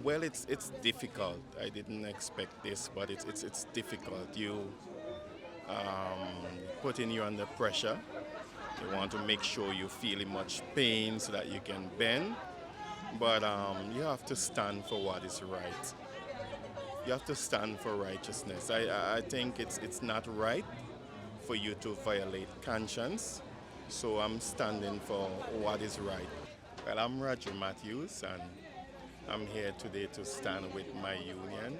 Well, it's difficult. I didn't expect this, but it's difficult. You putting you under pressure. You want to make sure you feel in much pain so that you can bend, but you have to stand for what is right. You have to stand for righteousness. I think it's not right for you to violate conscience, so I'm standing for what is right. Well, I'm Roger Matthews, and I'm here today to stand with my union,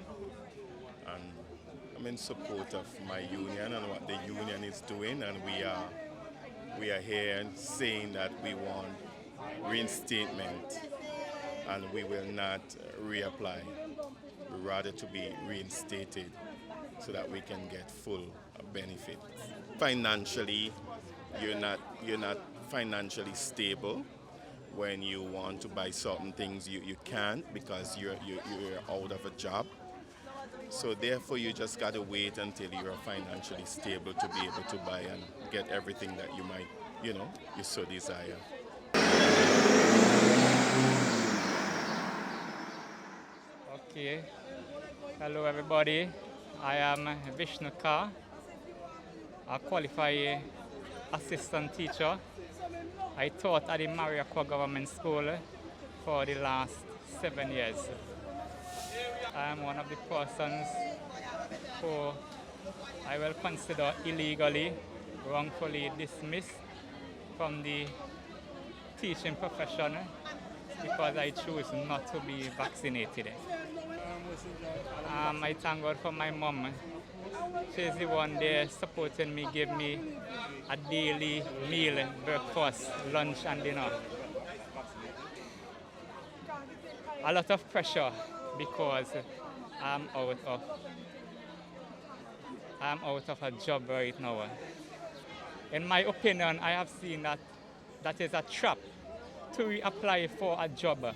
and I'm in support of my union and what the union is doing, and we are here saying that we want reinstatement and we will not reapply. We rather to be reinstated so that we can get full benefit. Financially, you're not financially stable. When you want to buy certain things, you can't because you're out of a job. So therefore, you just got to wait until you're financially stable to be able to buy and get everything that you might, you so desire. Okay. Hello, everybody. I am Vishnu Kar, a qualified assistant teacher. I taught at the Mariakwa Government School for the last 7 years. I am one of the persons who I will consider illegally, wrongfully dismissed from the teaching profession because I choose not to be vaccinated. I thank God for my mom. She's the one there supporting me, give me a daily meal, breakfast, lunch and dinner. A lot of pressure because I'm out of a job right now. In my opinion, I have seen that is a trap to reapply for a job.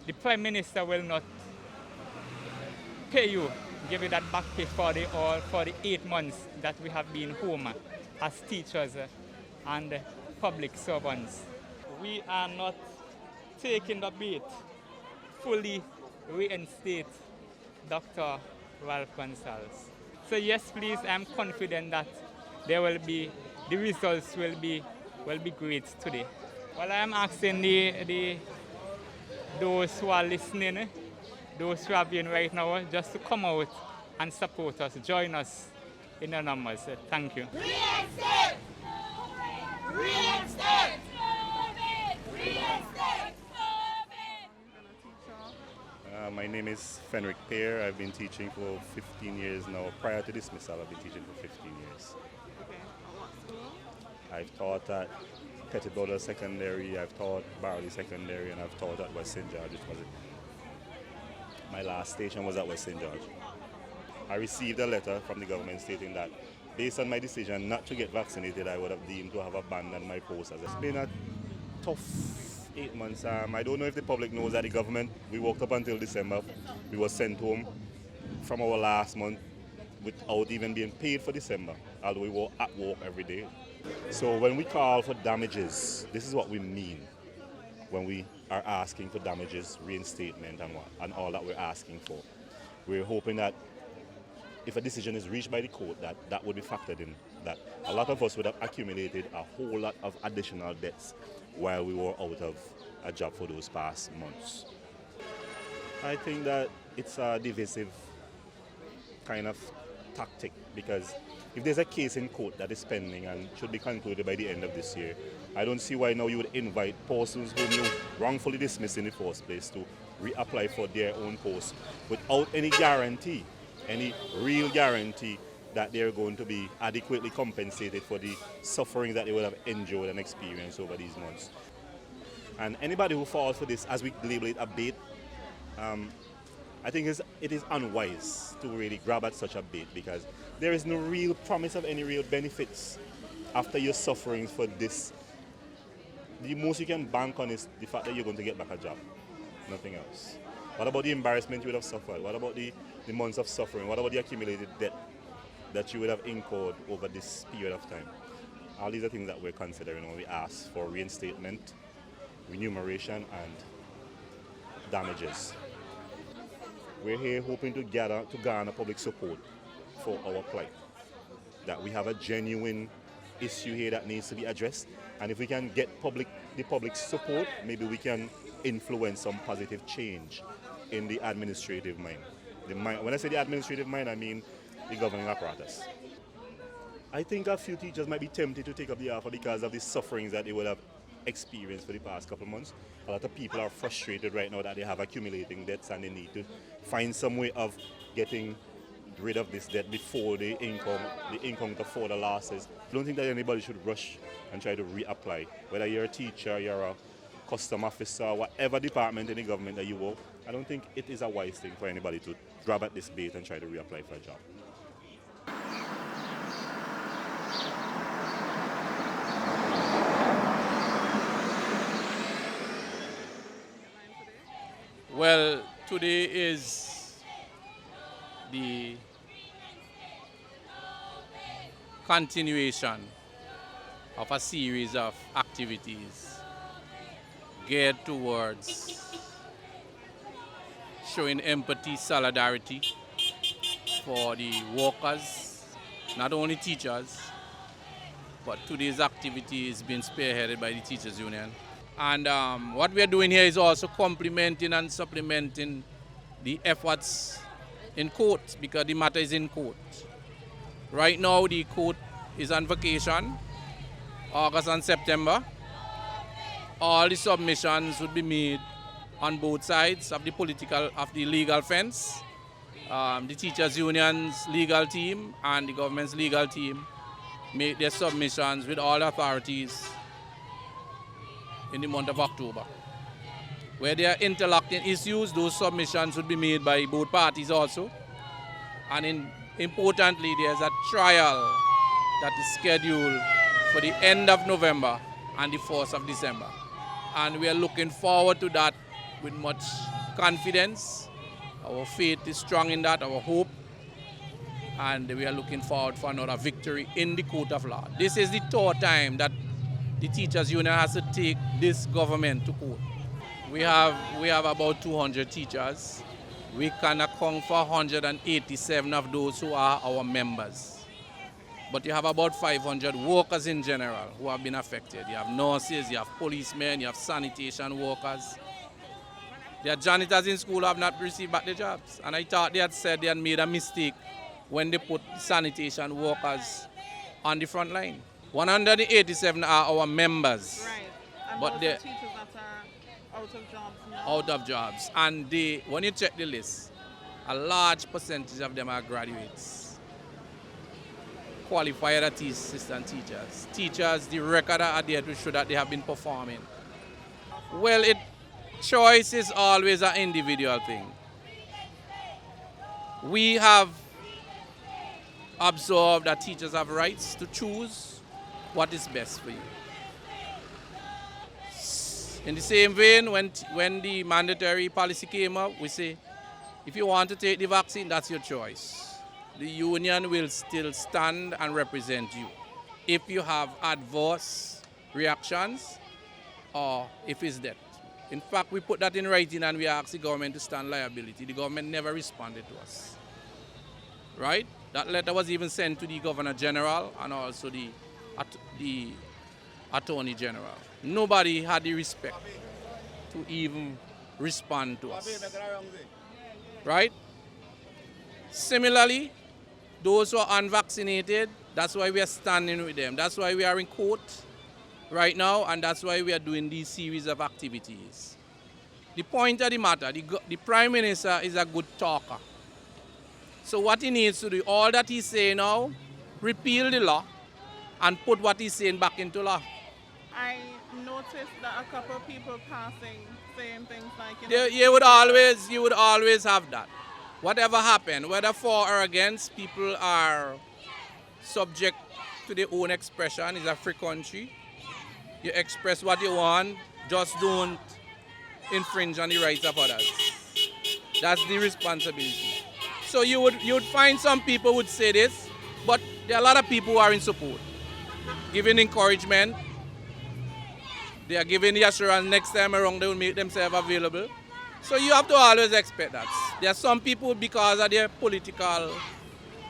The Prime Minister will not pay you, give you that back pay for the 8 months that we have been home as teachers and public servants. We are not taking the bait, fully reinstate Dr. Ralph Gonsalves. So yes, please, I'm confident that the results will be great today. Well, I'm asking those who are listening, those who are being right now, just to come out and support us, join us in the numbers. Thank you. Reinstate! Reinstate! Reinstate! My name is Fenric Pear. I've been teaching for 15 years now. Prior to dismissal, I've been teaching for 15 years. Okay. What school? I've taught at Pettiborough Secondary, I've taught Barley Secondary, and I've taught at West St. George. My last station was at West St. George. I received a letter from the government stating that based on my decision not to get vaccinated, I would have deemed to have abandoned my post. It's been a tough 8 months. I don't know if the public knows that the government, we worked up until December. We were sent home from our last month without even being paid for December, although we were at work every day. So when we call for damages, this is what we mean when we are asking for damages, reinstatement and all that we're asking for. We're hoping that if a decision is reached by the court, that would be factored in, that a lot of us would have accumulated a whole lot of additional debts while we were out of a job for those past months. I think that it's a divisive kind of tactic, because if there's a case in court that is pending and should be concluded by the end of this year, I don't see why now you would invite persons whom you wrongfully dismissed in the first place to reapply for their own post without any guarantee, any real guarantee that they're going to be adequately compensated for the suffering that they would have endured and experienced over these months. And anybody who falls for this, as we label it, a bait, I think it is unwise to really grab at such a bait, because there is no real promise of any real benefits after your sufferings for this. The most you can bank on is the fact that you're going to get back a job, nothing else. What about the embarrassment you would have suffered? What about the months of suffering? What about the accumulated debt that you would have incurred over this period of time? All these are things that we're considering when we ask for reinstatement, remuneration, and damages. We're here hoping to garner public support for our plight. That we have a genuine issue here that needs to be addressed, and if we can get the public support, maybe we can influence some positive change in the administrative mind. When I say the administrative mind, I mean the governing apparatus. I think a few teachers might be tempted to take up the offer because of the sufferings that they would have experienced for the past couple of months. A lot of people are frustrated right now that they have accumulating debts and they need to find some way of getting rid of this debt before the income to further losses. I don't think that anybody should rush and try to reapply. Whether you're a teacher, you're a custom officer, whatever department in the government that you work, I don't think it is a wise thing for anybody to grab at this bait and try to reapply for a job. Well, today is the continuation of a series of activities geared towards showing empathy, solidarity for the workers, not only teachers, but today's activity is being spearheaded by the Teachers Union. And what we are doing here is also complementing and supplementing the efforts in court, because the matter is in court. Right now, the court is on vacation, August and September. All the submissions would be made on both sides of the legal fence. The Teachers Union's legal team and the government's legal team make their submissions with all authorities in the month of October. Where there are interlocking issues, those submissions would be made by both parties also. And importantly, there's a trial that is scheduled for the end of November and the 1st of December. And we are looking forward to that with much confidence. Our faith is strong in that, our hope. And we are looking forward for another victory in the court of law. This is the third time that the Teachers Union has to take this government to court. We have about 200 teachers. We can account for 187 of those who are our members. But you have about 500 workers in general who have been affected. You have nurses, you have policemen, you have sanitation workers. There are janitors in school who have not received back their jobs. And I thought they had said they had made a mistake when they put sanitation workers on the front line. 187 are our members. Right. And but those they are teachers that are out of jobs now. Out of jobs. And when you check the list, a large percentage of them are graduates. Qualified assistant teachers. Teachers, the record are there to show that they have been performing. Well, choice is always an individual thing. We have observed that teachers have rights to choose what is best for you. In the same vein, when the mandatory policy came up, we say, if you want to take the vaccine, that's your choice. The union will still stand and represent you. If you have adverse reactions or if it's death. In fact, we put that in writing and we asked the government to stand liability. The government never responded to us. Right? That letter was even sent to the Governor General and also the Attorney General. Nobody had the respect to even respond to us. Right? Similarly, those who are unvaccinated, that's why we are standing with them. That's why we are in court right now, and that's why we are doing these series of activities. The point of the matter, the Prime Minister is a good talker. So what he needs to do, all that he's saying now, repeal the law and put what he's saying back into law. I noticed that a couple of people passing saying things like, You would always have that. Whatever happened, whether for or against, people are subject to their own expression. It's a free country. You express what you want, just don't infringe on the rights of others. That's the responsibility. So you would find some people would say this, but there are a lot of people who are in support, giving encouragement. They are giving the assurance next time around they will make themselves available. So you have to always expect that. There are some people, because of their political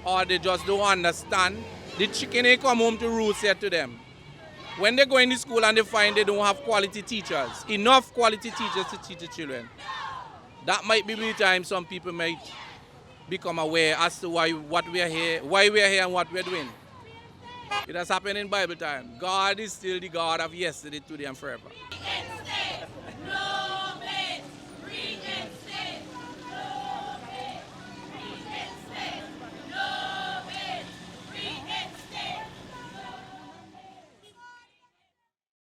or they just don't understand, the chicken ain't come home to roost yet to them. When they go in the school and they find they don't have quality teachers, enough quality teachers to teach the children, that might be the time some people might become aware as to why we are here and what we are doing. It has happened in Bible time. God is still the God of yesterday, today, and forever. No!